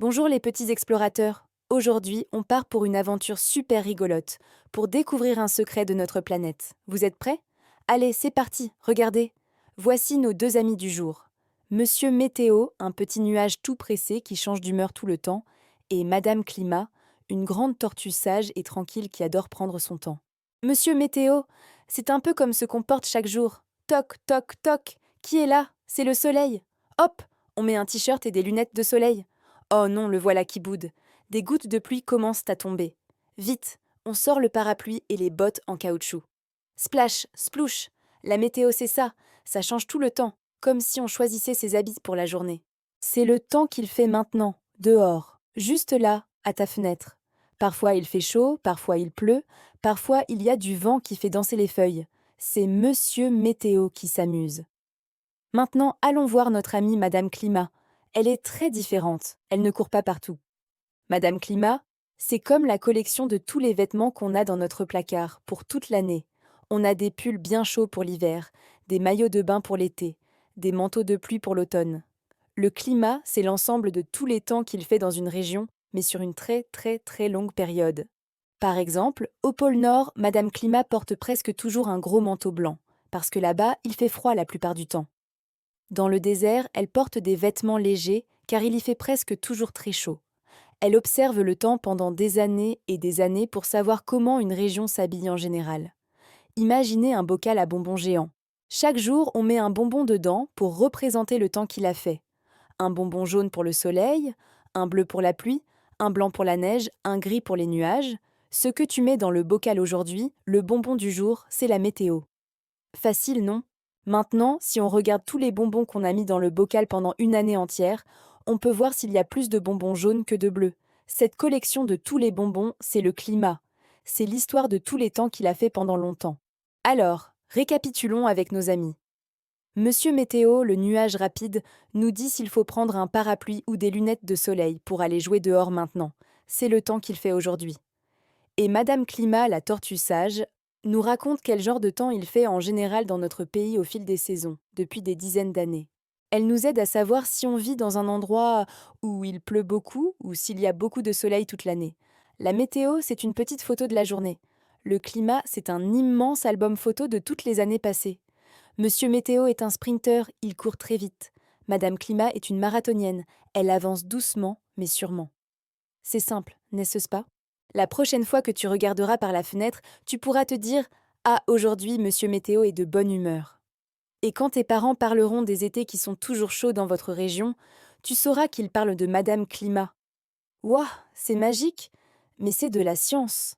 Bonjour les petits explorateurs. Aujourd'hui, on part pour une aventure super rigolote, pour découvrir un secret de notre planète. Vous êtes prêts? Allez, c'est parti, regardez. Voici nos deux amis du jour. Monsieur Météo, un petit nuage tout pressé qui change d'humeur tout le temps, et Madame Climat, une grande tortue sage et tranquille qui adore prendre son temps. Monsieur Météo, c'est un peu comme ce qu'on porte chaque jour. Toc, toc, toc. Qui est là? C'est le soleil. Hop, on met un t-shirt et des lunettes de soleil. Oh non, le voilà qui boude. Des gouttes de pluie commencent à tomber. Vite, on sort le parapluie et les bottes en caoutchouc. Splash, splouche. La météo, c'est ça. Ça change tout le temps, comme si on choisissait ses habits pour la journée. C'est le temps qu'il fait maintenant, dehors, juste là, à ta fenêtre. Parfois il fait chaud, parfois il pleut, parfois il y a du vent qui fait danser les feuilles. C'est Monsieur Météo qui s'amuse. Maintenant, allons voir notre amie Madame Climat. Elle est très différente, elle ne court pas partout. Madame Climat, c'est comme la collection de tous les vêtements qu'on a dans notre placard pour toute l'année. On a des pulls bien chauds pour l'hiver, des maillots de bain pour l'été, des manteaux de pluie pour l'automne. Le climat, c'est l'ensemble de tous les temps qu'il fait dans une région, mais sur une très très très longue période. Par exemple, au pôle Nord, Madame Climat porte presque toujours un gros manteau blanc, parce que là-bas, il fait froid la plupart du temps. Dans le désert, elle porte des vêtements légers, car il y fait presque toujours très chaud. Elle observe le temps pendant des années et des années pour savoir comment une région s'habille en général. Imaginez un bocal à bonbons géant. Chaque jour, on met un bonbon dedans pour représenter le temps qu'il a fait. Un bonbon jaune pour le soleil, un bleu pour la pluie, un blanc pour la neige, un gris pour les nuages. Ce que tu mets dans le bocal aujourd'hui, le bonbon du jour, c'est la météo. Facile, non? Maintenant, si on regarde tous les bonbons qu'on a mis dans le bocal pendant une année entière, on peut voir s'il y a plus de bonbons jaunes que de bleus. Cette collection de tous les bonbons, c'est le climat. C'est l'histoire de tous les temps qu'il a fait pendant longtemps. Alors, récapitulons avec nos amis. Monsieur Météo, le nuage rapide, nous dit s'il faut prendre un parapluie ou des lunettes de soleil pour aller jouer dehors maintenant. C'est le temps qu'il fait aujourd'hui. Et Madame Climat, la tortue sage, nous raconte quel genre de temps il fait en général dans notre pays au fil des saisons, depuis des dizaines d'années. Elle nous aide à savoir si on vit dans un endroit où il pleut beaucoup ou s'il y a beaucoup de soleil toute l'année. La météo, c'est une petite photo de la journée. Le climat, c'est un immense album photo de toutes les années passées. Monsieur Météo est un sprinter, il court très vite. Madame Climat est une marathonienne, elle avance doucement mais sûrement. C'est simple, n'est-ce pas? La prochaine fois que tu regarderas par la fenêtre, tu pourras te dire: Ah, aujourd'hui, Monsieur Météo est de bonne humeur. Et quand tes parents parleront des étés qui sont toujours chauds dans votre région, tu sauras qu'ils parlent de Madame Climat. Ouah, c'est magique, mais c'est de la science.